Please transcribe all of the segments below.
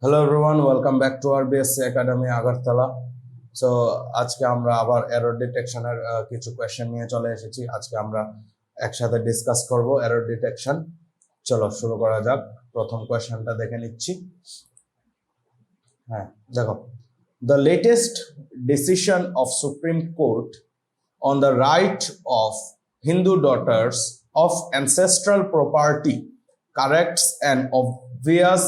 Hello everyone, welcome back to our BSC Academy Agartala. So আজকে আমরা আবার error ডিটেকশনের কিছু কোয়েশ্চেন নিয়ে চলে এসেছি। আজকে আমরা একসাথে ডিসকাস করব এরর ডিটেকশন। চলো শুরু করা যাক। প্রথম কোয়েশ্চেনটা দেখে নিচ্ছি। হ্যাঁ, দেখো, the latest decision of Supreme Court on the right of Hindu daughters of ancestral property corrects an obvious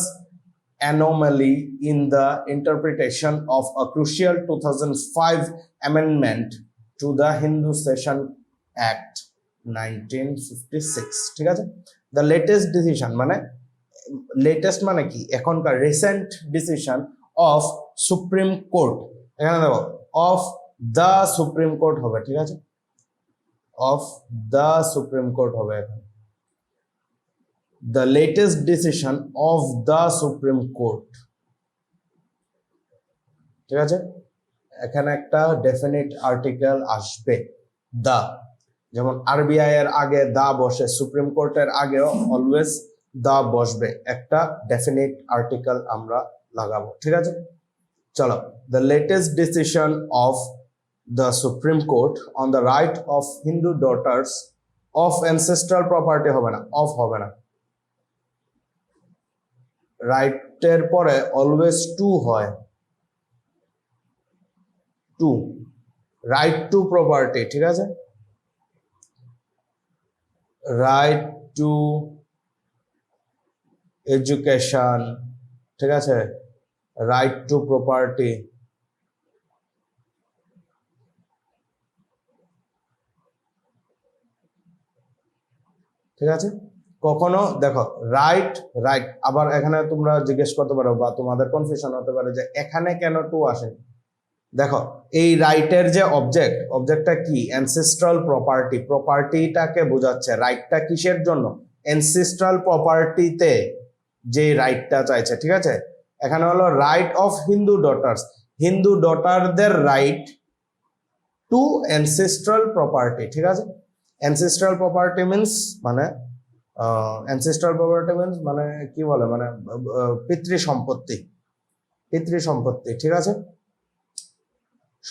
anomaly in the interpretation of a crucial 2005 amendment to the Hindu Session Act 1956 ঠিক আছে। the latest decision মানে latest মানে কি, এখনকার recent decision of supreme court, এখানে দেখো of the supreme court হবে, ঠিক আছে, অফ দ্য সুপ্রিম কোর্ট হবে এখানে, the latest decision of the Supreme Court, ঠিক আছে। এখানে একটা ডেফিনিট আর্টিকেল আসবে দা, যেমন আরবিআই এর আগে দা বসে, সুপ্রিম কোর্টের আগেও অলওয়েজ দা বসবে, একটা ডেফিনিট আর্টিকেল আমরা লাগাবো, ঠিক আছে। চলো, the latest decision of the Supreme Court on the right of Hindu daughters of ancestral property হবে না, অফ হবে না, রাইটের পরে অলওয়েজ টু হয়, টু, রাইট টু প্রপার্টি, ঠিক আছে, রাইট টু এডুকেশন, ঠিক আছে, রাইট টু প্রপার্টি, ঠিক আছে। কখনো দেখো রাইট রাইট, আবার এখানে তোমরা জিজ্ঞেস করতে পারো বা তোমাদের কনফিউশন হতে পারে যে এখানে কেন টু আসে। দেখো, এই রাইটের যে অবজেক্টটা কি, অ্যানসেস্ট্রাল প্রপার্টি, প্রপার্টিটাকে বোঝাচ্ছে। রাইটটা কিসের জন্য, অ্যানসেস্ট্রাল প্রপার্টিতে যে রাইটটা চাইছে, ঠিক আছে। এখানে হলো right of Hindu daughters, Hindu ডটারদের রাইট টু অ্যানসেস্ট্রাল প্রপার্টি, ঠিক আছে। অ্যানসেস্ট্রাল প্রপার্টি মিন্স মানে অ্যানসেস্ট্রাল প্রপার্টি মিন্স মানে কি বলে, মানে পিতৃ সম্পত্তি, পিতৃ সম্পত্তি, ঠিক আছে,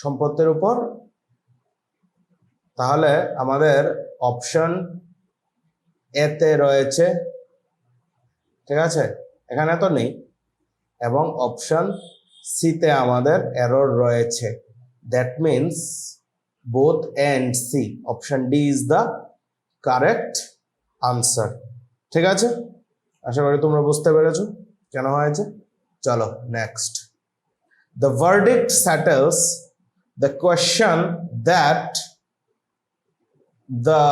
সম্পত্তির উপর। তাহলে আমাদের অপশন এতে রয়েছে, ঠিক আছে, এখানে তো নেই, এবং অপশন সিতে আমাদের এরর রয়েছে। That means both and C, option D is the correct answer, ঠিক আছে। আশা করি তোমরা বুঝতে পেরেছো কেন হয়েছে। চলো next, the verdict settles the question that the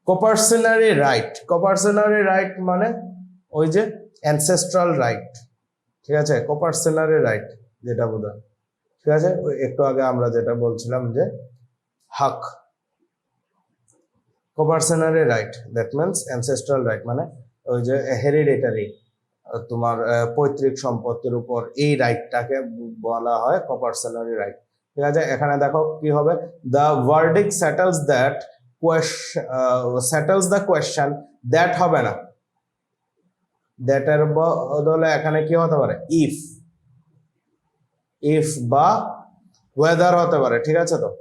coercionary right, coercionary right মানে ওই যে ancestral right, ঠিক আছে, coercionary right যেটা বোঝায়, ঠিক আছে, ওই একটু আগে আমরা যেটা বলছিলাম যে হক, coercionary right that means ancestral right মানে ওই যে হেরিডিটারি, তোমার পৈতৃক সম্পত্তির উপর এই রাইটটাকে বলা হয় coercionary right, ঠিক আছে। এখানে দেখো কি হবে, the verdict settles that question, settles the question, that হবে না, that এর বদলে এখানে কি হতে পারে, if, if বা whether হতে পারে, ঠিক আছে। তো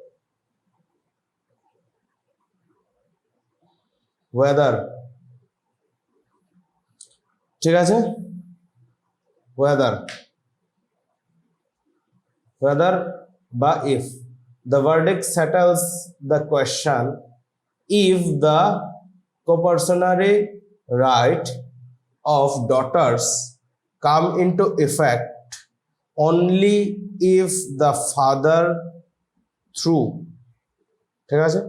whether, ঠিক আছে, whether, whether বা if, the verdict settles the question if the coercionary right of daughters come into effect only if the father through, ঠিক আছে,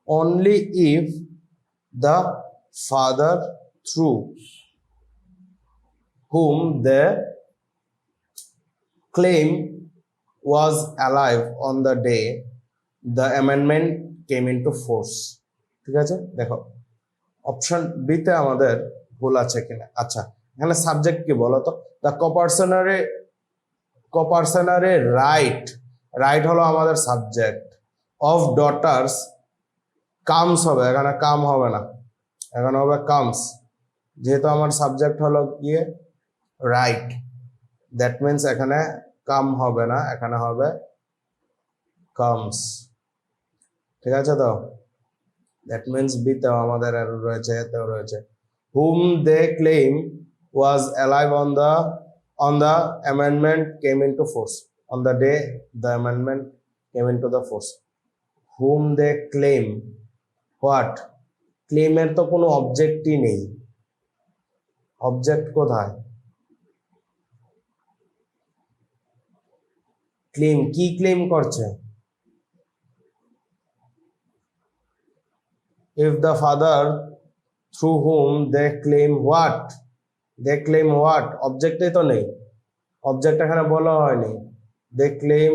only if the father through whom the claim was alive on the day the amendment came into force, ঠিক আছে। দেখো option B তে আমাদের ভুল আছে কিনা। আচ্ছা, এখানে সাবজেক্ট কি বলো তো, দ্য coercionary রাইট, রাইট হলো আমাদের সাবজেক্ট, অফ ডটার্স কামস হবে, এখানে কাম হবে না, এখানে হবে কামস, যেহেতু আমার সাবজেক্ট হলো গিয়ে রাইট, দ্যাট মিন্স এখানে কাম হবে না, এখানে হবে কামস। ঠিক আছে তো? দ্যাট মিন্স বিতেও আমাদের এরর রয়েছে, এতেও রয়েছে। Hmm they claim was alive on the amendment came into force, on the day the amendment came into the force. Whom they claim, what? ক্লেমের তো কোনো অবজেক্টই নেই, অবজেক্ট কোথায়? ক্লেম কি ক্লেম করছে? if the father through whom they claim what, they claim what, অবজেক্টই তো নেই, object এখানে বলা হয়নি। they claim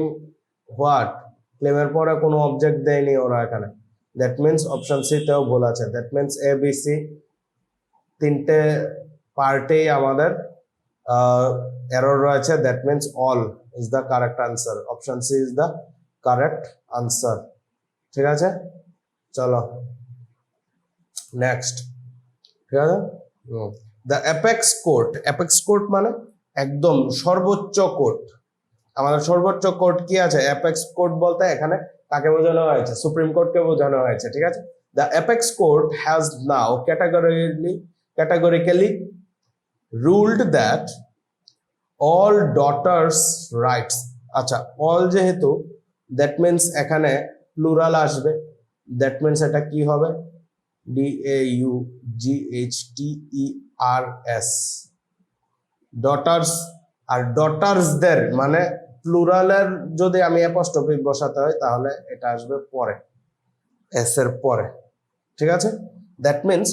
what, ক্লেমের পরে কোনো অবজেক্ট দেয়নি ওরা এখানে। দ্যাট মিন্স অপশন সি তেও ভুল আছে। That means A B C তিনটে পার্টেই আমাদের এরর রয়েছে। That means all is the correct answer, option C is the correct answer. ঠিক আছে, চলো নেক্সট। ঠিক আছে, the apex court, apex court মানে একদম সর্বোচ্চ কোর্ট। আমাদের সর্বোচ্চ কোর্ট কি আছে? অ্যাপেক্স কোর্ট বলতে এখানে কাকে বোঝানো হয়েছে? সুপ্রিম কোর্টকে বোঝানো হয়েছে। ঠিক আছে, the apex court has now categorically ruled that all daughters rights, আচ্ছা অল যেহেতু দ্যাট মিন্স এখানে প্লুরাল আসবে। দ্যাট মিন্স এটা কি হবে? DAUGHTERS, daughters. আর ডটার্সদের মানে প্লুরালের যদি আমি অ্যাপস্ট্রফি বসাতে হয় তাহলে এটা আসবে পরে, এস এর পরে। ঠিক আছে, that means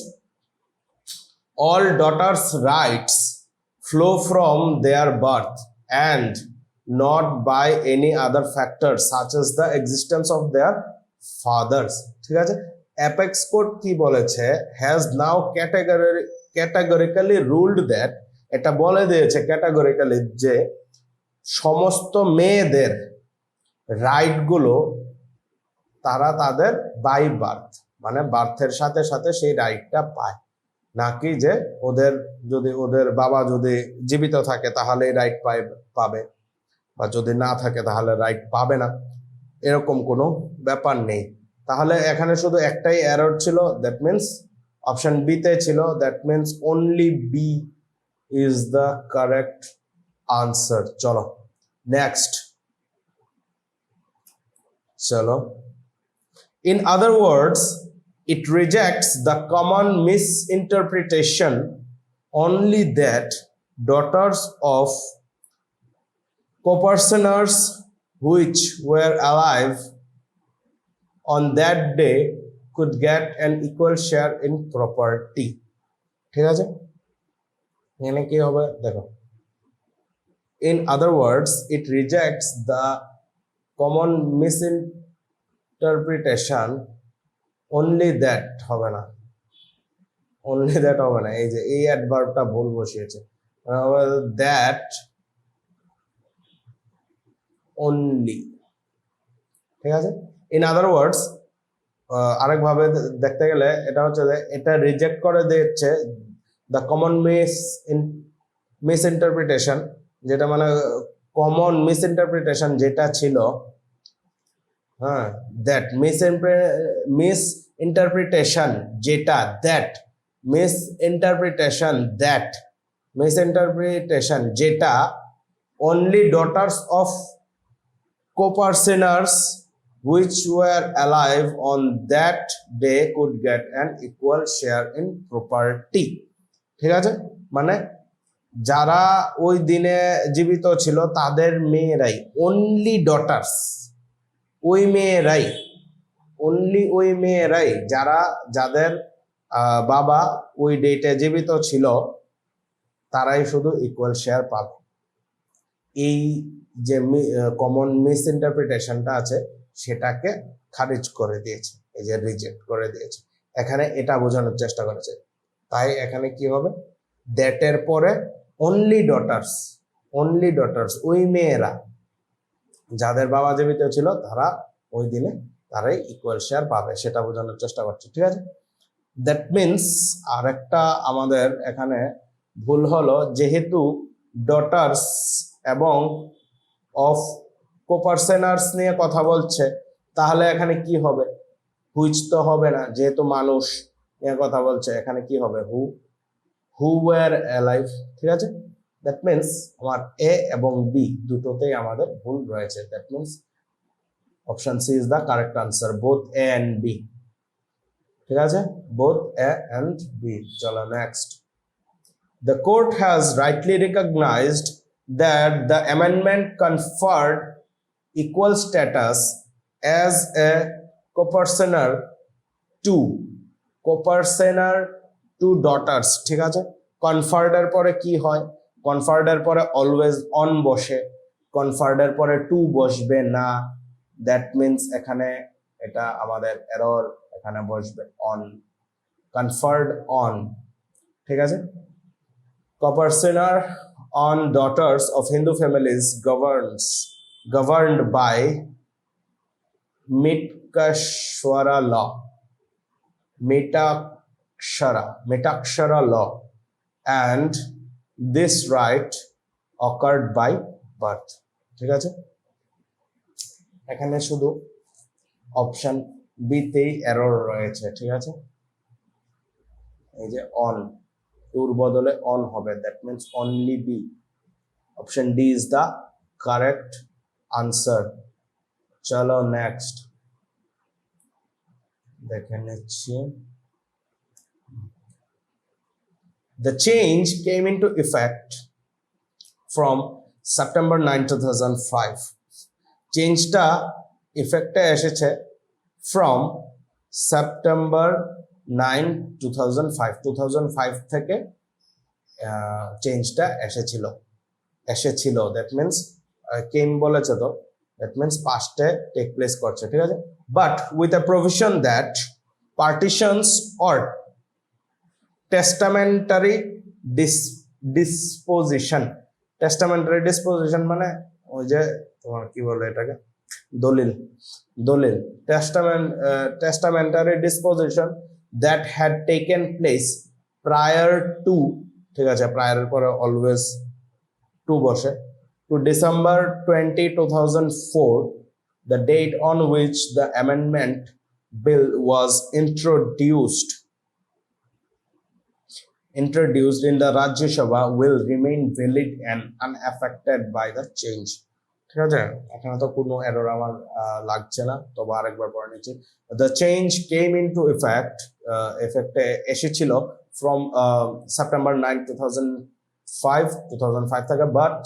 all daughters rights flow from their birth and not by any other factor such as the existence of their fathers. ঠিক আছে, অ্যাপেক্স কোর্ট কি বলেছে? Has now categorically ruled that, এটা বলে দিয়েছে ক্যাটাগরিক্যালি যে সমস্ত মেয়েদের রাইট গুলো তারা তাদের বাই বার্থ মানে বার্থের সাথে সাথে সেই রাইটটা পায়, নাকি যে ওদের যদি ওদের বাবা যদি জীবিত থাকে তাহলে রাইট পাবে, বা যদি না থাকে তাহলে রাইট পাবে না, এরকম কোনো ব্যাপার নেই। তাহলে এখানে শুধু একটাই এরর ছিল, দ্যাট মিন্স অপশন বি তে ছিল। That means only B is the correct answer. চলো নেক্সট, চলো। In other words, it rejects the common misinterpretation only that daughters of co-personers which were alive on that day could get an equal share in property. ঠিক আছে, এখানে কি হবে দেখো। In other words, it rejects the common misinterpretation only that হবে না, only that হবে না, এই যে এই অ্যাডভার্বটা ভুল বসিয়েছে, that only। ঠিক আছে, in other words আরেকভাবে দেখতে গেলে এটা হচ্ছে যে এটা রিজেক্ট করে দিচ্ছে the common misinterpretation, যেটা মানে কমন মিসইন্টারপ্রিটেশন যেটা ছিল, হ্যাঁ, দ্যাট মিসইন্টারপ্রিটেশন যেটা, দ্যাট মিসইন্টারপ্রিটেশন যেটা only daughters of co-personers which were alive on that day could get an equal share in property. ঠিক আছে, মানে যারা ওই দিনে জীবিত ছিল তাদের মেয়েরাই, অনলি ডটার্স, ওই মেয়েরাই, অনলি ওই মেয়েরাই যারা যাদের বাবা ওই ডেটে জীবিত ছিল তারাই শুধু ইকুয়াল শেয়ার পাবে। এই যে কমন মিসইন্টারপ্রিটেশনটা আছে সেটাকে খারিজ করে দিয়েছে, এই যে রিজেক্ট করে দিয়েছে। এখানে এটা বোঝানোর চেষ্টা করেছে, তাই এখানে কি হবে? দ্যাটের পরে অনলি ডটার্স, অনলি ডটার্স, ওই মেয়েরা যাদের বাবা জীবিত ছিল তারা ওই দিনে তারাই ইকুয়াল শেয়ার পাবে, সেটা বোঝানোর চেষ্টা করছে। ঠিক আছে, দ্যাট মিন্স আরেকটা আমাদের এখানে ভুল হলো, যেহেতু ডটার্স এবং অফ কোপারসেনার্স নিয়ে কথা বলছে, তাহলে এখানে কি হবে? হুইচ তো হবে না, যেহেতু মানুষ নিয়ে কথা বলছে, এখানে কি হবে? Who were alive. ঠিক আছে, দ্যাট মিনস আমার এ এবং বি দুটোতেই আমাদের ভুল রয়েছে। That means option C is the correct answer, both A and B. ঠিক আছে, বোথ এ এন্ড বি। চলো next. The court has rightly recognized that the amendment conferred equal status as a co-parcenor to daughters. ঠিক আছে, conferred এর পরে কি হয়? Conferred এর পরে অলওয়েজ অন বসে, কনফার্ড এর পরে টু বসবে না। দ্যাট মিনস এখানে এটা আমাদের এরর, এখানে বসবে অন, কনফার্ড অন। ঠিক আছে, co-parcenor on daughters of Hindu families governed by Mitakshara law, Mitakshara law, and this right occurred by birth. ঠিক আছে, এখানে শুধু অপশন বি তেই এরর রয়েছে। ঠিক আছে, এই যে অন, টুর বদলে অন হবে, that means only be. Option D is the correct answer. চলো নেক্সট দেখে নিচ্ছি। The change came into effect from September 9, 2005. চেঞ্জটা ইফেক্টে এসেছে from September 9, 2005 থেকে চেঞ্জটা এসেছিল। দ্যাট মিনস কেম বলেছে, তো দ্যাট মিনস পাস্টে টেক প্লেস করছে। ঠিক আছে, but with a provision that partitions or testamentary disposition মানে ওই যে তোমার কি বলে এটাকে, দলিল testamentary disposition that had taken place prior to, ঠিক আছে, prior এর পরে always to বসে, to December 20, 2004, the date on which the amendment bill was introduced in the Rajya Sabha will remain valid and unaffected by the change. ঠিক আছে, এখানে তো কোনো এরর আমার লাগছে না, তবে আরেকবার পড়ে নিচ্ছি। The change came into effect, এফেক্টে এসেছিল from September 9, 2005 থেকে, but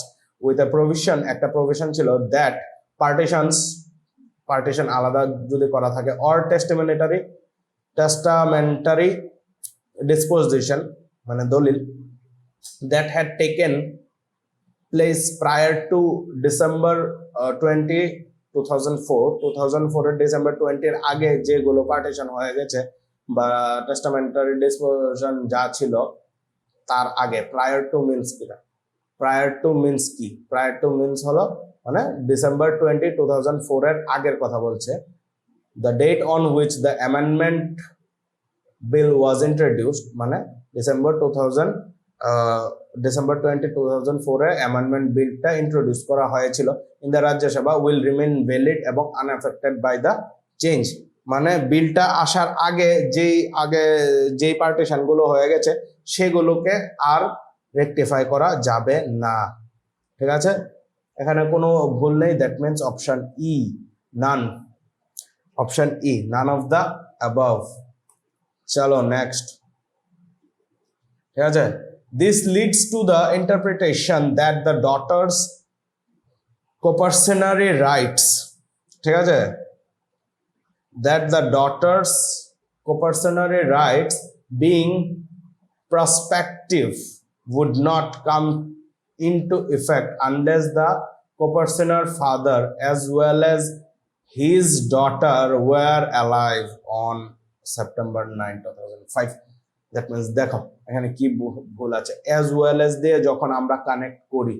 with a provision, একটা প্রভিশন ছিল that partition আলাদা যদি করা থাকে, or testamentary disposition মানে দলিল that had taken place prior to December 20, 2004 এর December 20 এর আগে যেগুলো পার্টিশন হয়ে গেছে বা টেস্টামেন্টারি ডিসপোজিশন যা ছিল তার আগে, prior to means কি? prior to means হলো মানে December 20, 2004 এর আগের কথা বলছে। the date on which the amendment bill was introduced মানে December 20, 2004 এ অ্যামেন্ডমেন্ট বিলটা ইন্ট্রোডিউস করা হয়েছিল in the Rajya Sabha will remain valid এবং আনএফেক্টেড বাই দ্য চেঞ্জ। মানে বিলটা আসার আগে যেই পার্টিশন গুলো হয়ে গেছে সেগুলোকে আর রেকটিফাই করা যাবে না। ঠিক আছে, এখানে কোনো ভুল নেই, that means option E, none of the above. চলো নেক্সট। ঠিক আছে, this leads to the interpretation that the daughter's co-parcenary rights, ঠিক আছে, that the daughter's co-parcenary rights being prospective would not come into effect unless the co-parcenor father as well as his daughter were alive on September 9, 2005. That means দেখো এখানে কি ভুল আছে, as well as দিয়ে যখন আমরা কানেক্ট করি,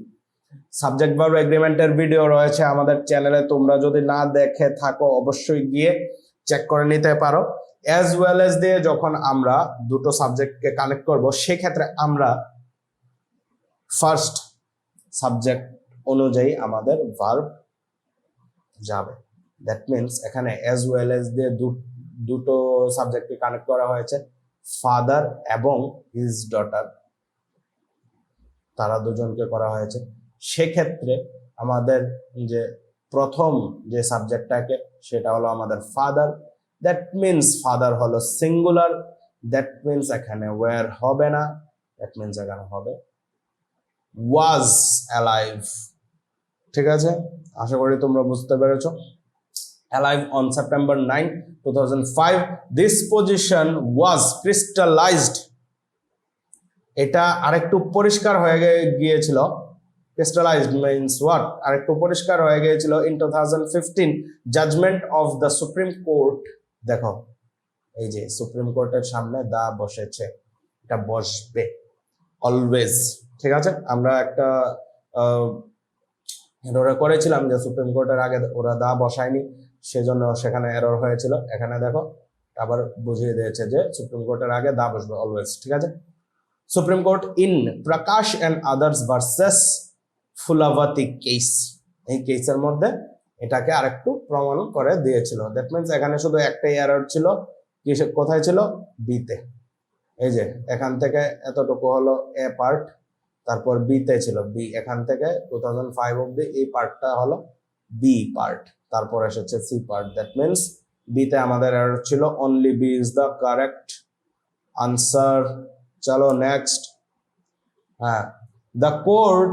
subject verb এগ্রিমেন্টের video রয়েছে আমাদের চ্যানেলে, তোমরা যদি না দেখে থাকো অবশ্যই গিয়ে চেক করে নিতে পারো। অ্যাজ ওয়েল এজ দিয়ে যখন আমরা দুটো সাবজেক্টকে কানেক্ট করব সেক্ষেত্রে আমরা ফার্স্ট সাবজেক্ট অনুযায়ী আমাদের ভার্ব যাবে। দ্যাট মিনস এখানে অ্যাজ ওয়েল এজ দিয়ে দুটো সাবজেক্টকে কানেক্ট করা হয়েছে, ফাদার এবং হিজ ডটার, তারা দুজনকে করা হয়েছে। সেক্ষেত্রে আমাদের যে প্রথম যে সাবজেক্টটাকে সেটা হলো আমাদের ফাদার, দ্যাট মিনস ফাদার হলো সিঙ্গুলার, দ্যাট মিনস এখানে ওয়্যার হবে না, দ্যাট মিনস এখানে হবে ওয়াজ অ্যালাইভ। ঠিক আছে, আশা করি তোমরা বুঝতে পেরেছো। Alive on September 9, 2005. This position was crystallized. এটা আরেকটু পরিষ্কার হয়ে গিয়েছিল। Crystallized means what? আরেকটু পরিষ্কার হয়ে গিয়েছিল in 2015 judgment of the Supreme Court. দেখো এই যে সুপ্রিম কোর্টের সামনে দা বসেছে, এটা বসবে অলওয়েজ। ঠিক আছে, আমরা একটা এরর করেছিলাম যে সুপ্রিম কোর্টের আগে ওরা দা বসায়নি, সেজন্য সেখানে এরর হয়েছিল। এখানে দেখো আবার বুঝিয়ে দিয়েছে যে সুপ্রিম কোর্টের আগে দা বসবে অলওয়েজ। ঠিক আছে, Supreme Court in Prakash and others versus Phulavati case, এই কেসের মধ্যে এটাকে আরেকটু প্রমাণ করে দিয়েছিল। দ্যাট মিনস এখানে শুধু একটাই এরর ছিল, কোথায় ছিল? বিতে। এই যে এখান থেকে এতটুকু হলো এ পার্ট, তারপর বিতে ছিল বি, এখান থেকে 2005 অব্দি এই পার্টটা হলো বি পার্ট, তারপর এসেছে সি পার্ট। দ্যাট মিনস বিতে আমাদের এরর ছিল, only B is the correct answer. চলো নেক্সট। হ্যাঁ, the court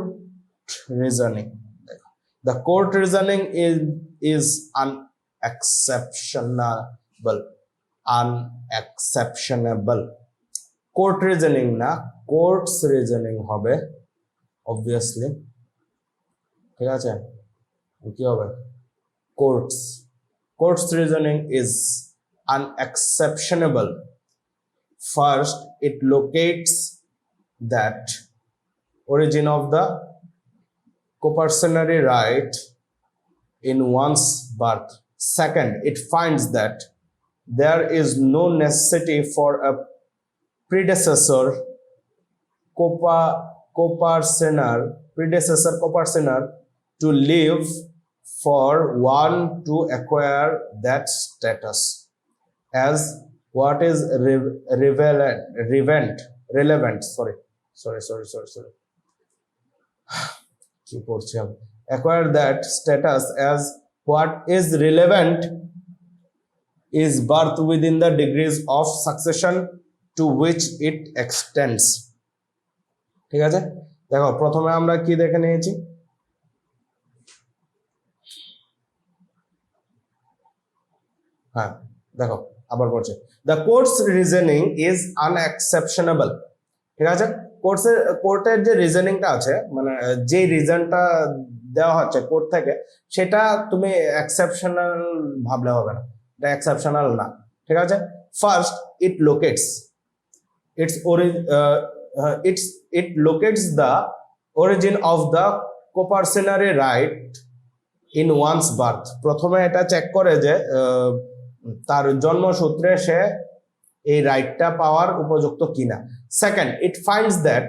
reasoning, the court reasoning is unexceptionable, unexceptionable. Court reasoning না, কোর্টস রিজনিং হবে অবভিয়াসলি। ঠিক আছে, কি হবে? Court's, court's reasoning is unexceptionable. First, it locates that origin of the coercionary right in one's birth. Second, it finds that there is no necessity for a predecessor coercionar to live for one to acquire that status, as what is relevant acquire that status as what is relevant is birth within the degrees of succession to which it extends. ঠিক আছে, দেখো প্রথমে আমরা কি দেখে নিয়েছি, হ্যাঁ দেখো আবার বলছে the court's reasoning is unexceptionable. ঠিক আছে, কোর্টের যে রিজনিংটা আছে, মানে যে রিজনটা দেওয়া হচ্ছে কোর্ট থেকে, সেটা তুমি এক্সেপশনাল ভাবলে হবে না, এটা এক্সেপশনাল না। ঠিক আছে, first it locates the origin of the coercionary right in one's birth. প্রথমে এটা চেক করে যে তার জন্মসূত্রে সে এই রাইটটা পাওয়ার উপযুক্ত কিনা। Second, it finds that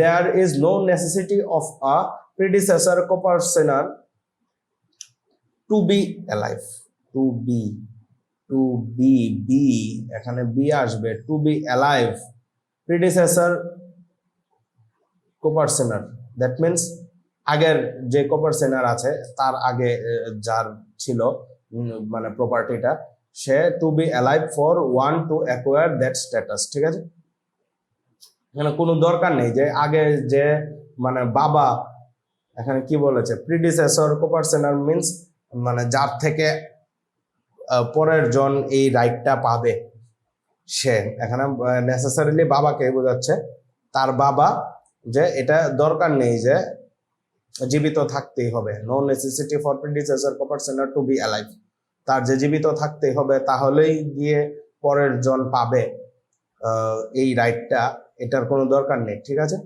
there is no necessity of a predecessor coercionar to be alive. to be এখানে বি আসবে, to be alive, predecessor coercionar, that means আগের যে coercionar আছে তার আগে যার ছিল মানে প্রপার্টিটা, সে to be alive for one to acquire that status. ঠিক আছে, এখানে কোনো দরকার নেই যে আগে যে মানে বাবা, এখানে কি বলেছে প্রিডিসেসর কোপারসেনার মিন্স মানে যার থেকে পরের জন এই রাইটটা পাবে সে, এখানে নেসেসারিলি বাবাকে বোঝাচ্ছে, তার বাবা, যে এটা দরকার নেই যে জীবিত থাকতেই হবে, no necessity for predecessor coparcener to be alive, তার যে জীবিত থাকতেই হবে তাহলেই গিয়ে পরের জন পাবে এই রাইটটা, এটার কোনো দরকার নেই। ঠিক আছে,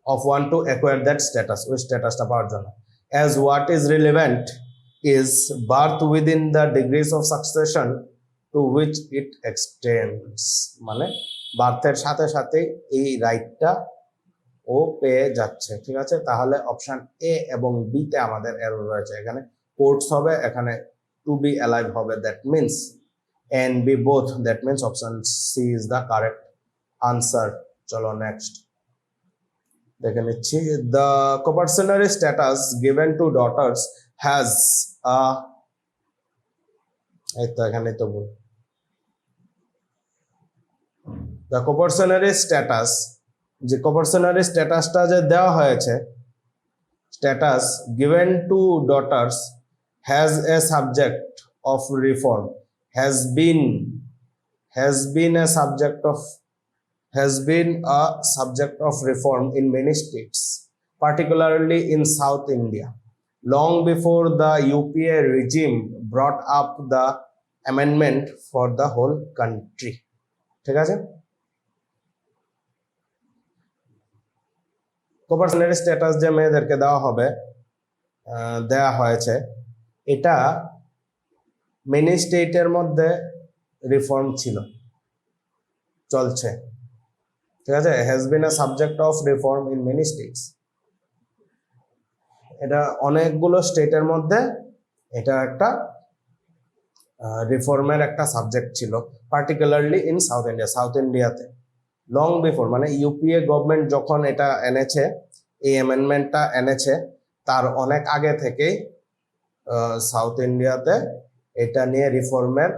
of one to acquire that status, ওই স্ট্যাটাসটা পাওয়ার জন্য। as what is relevant is birth within the degrees of succession to which it extends, মানে বার্থের সাথে সাথে এই রাইটটা ও পেয়ে যাচ্ছে, ঠিক আছে। তাহলে অপশন এ এবং বি তে আমাদের এরর রয়েছে, এখানে কোর্টস হবে, এখানে টু বি অ্যালাইভ হবে, that means and B both, that means option C is the correct answer. চলো নেক্সট দেখে নিচ্ছি। The coparcenary status given to daughters has এই তো এখানে তো বল, দ্য কোপারসনারি স্ট্যাটাস, যে কোপারসনারি স্ট্যাটাসটা যে দেওয়া হয়েছে, status given to daughters has a subject of reform, has been A subject of has been a subject of reform in many states, particularly in South India, long before the UPA regime brought up the amendment for the whole country. ঠিক আছে, কোপারসনারি status যে মেয়েদেরকে দেওয়া হয়েছে, এটা many স্টেটের মধ্যে reform ছিল, চলছে, ঠিক আছে। Has been a subject of reform in many states, এটা অনেকগুলো স্টেটের মধ্যে এটা একটা রিফর্মের একটা সাবজেক্ট ছিল, particularly in south India, south ইন্ডিয়াতে। লং বিফোর মানে ইউপিএ গভর্নমেন্ট যখন এটা এনেছে, এই অ্যামেন্ডমেন্টটা এনেছে, তার অনেক আগে থেকেই সাউথ ইন্ডিয়াতে এটা নিয়ে রিফর্মের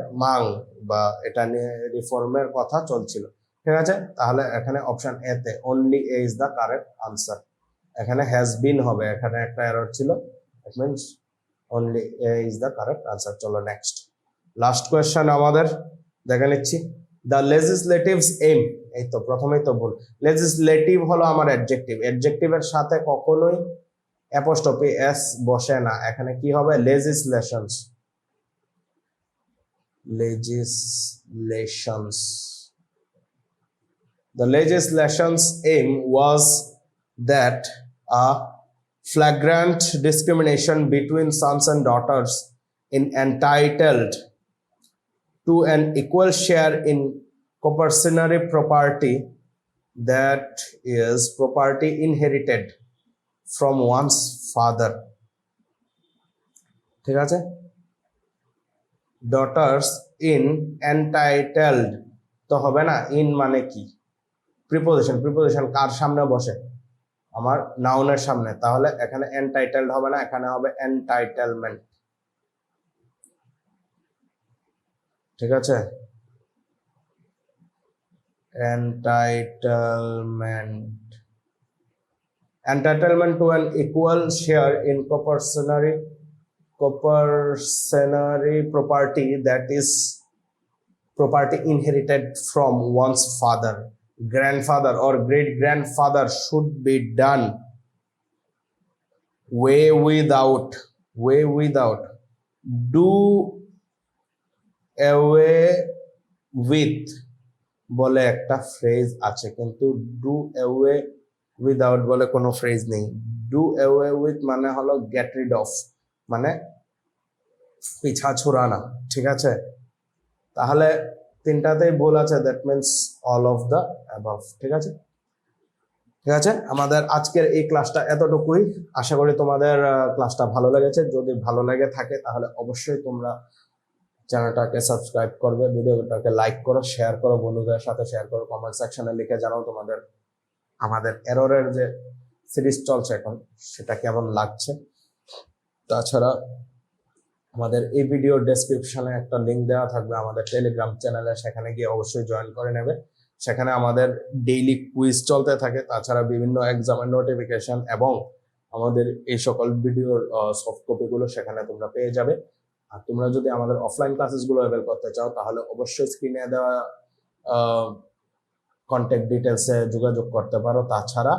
বা এটা নিয়ে রিফর্মের কথা চলছিল, ঠিক আছে। তাহলে এখানে অপশন এ তে only a is the correct answer, এখানে হ্যাজ বিন হবে, এখানে একটা এরর ছিল, it means only a is the correct answer. চলো নেক্সট লাস্ট কোয়েশ্চেন আমাদের দেখে নিচ্ছি। দ্য লেজিসলেটিভস এম, এই তো প্রথমেই তো ভুল, লেজিসলেটিভ হলো আমার অ্যাডজেক্টিভ, অ্যাডজেক্টিভের সাথে কখনোই অ্যাপোস্ট্রফি এস বসে না, এখানে কি হবে legislations. The legislation's aim was that a flagrant discrimination between sons and daughters in entitled to an equal share in compulsory property, that is property inherited from one's father, ঠিক আছে। daughters in entitled তো হবে না, in মানে কি preposition কার সামনে বসে, আমার নাউনের সামনে, তাহলে এখানে এনটাইটেলড হবে না, এখানে হবে এনটাইটেলমেন্ট, ঠিক আছে। entitlement to an equal share in compulsory property, that is property inherited from one's father, grandfather or great grandfather, should be done way without do away with বলে একটা ফ্রেজ আছে, কিন্তু ডু অ্যাওয়ে উইদাউট বলে কোনো phrase নেই। Do away with মানে হলো get rid of, মানে পিছা ছুড়ানা, ঠিক আছে। তাহলে তিনটাতেই ভুল আছে, that means all of the above, ঠিক আছে। আমাদের আজকের এই ক্লাসটা এতটুকুই, আশা করি তোমাদের ক্লাসটা ভালো লেগেছে। যদি ভালো লেগে থাকে তাহলে অবশ্যই তোমরা চ্যানেলটাকে সাবস্ক্রাইব করবে, ভিডিওটাকে লাইক করো, শেয়ার করো, বন্ধুদের সাথে শেয়ার করো, কমেন্ট সেকশনে লিখে জানাও তোমাদের আমাদের এররের যে সিরিজ চলছে এখন সেটা কেমন লাগছে। তাছাড়া আমাদের এই ভিডিও ডেসক্রিপশনে একটা লিংক দেওয়া থাকবে আমাদের টেলিগ্রাম চ্যানেলে, সেখানে গিয়ে অবশ্যই জয়েন করে নেবে। সেখানে আমাদের ডেইলি কুইজ চলতে থাকে, তাছাড়া বিভিন্ন এক্সামের নোটিফিকেশন এবং আমাদের এই সকল ভিডিওর সফট কপিগুলো সেখানে তোমরা পেয়ে যাবে। আর তোমরা যদি আমাদের অফলাইন ক্লাসেসগুলো অ্যাভেল করতে চাও তাহলে অবশ্যই স্ক্রিনে দেওয়া কন্ট্যাক্ট ডিটেলসে যোগাযোগ করতে পারো। তাছাড়া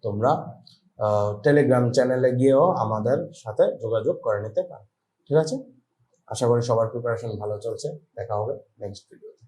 তোমরা টেলিগ্রাম চ্যানেলে গিয়েও আমাদের সাথে যোগাযোগ করে নিতে পারো, ঠিক আছে। আশা করি সবার প্রিপারেশন ভালো চলছে, দেখা হবে নেক্সট ভিডিওতে।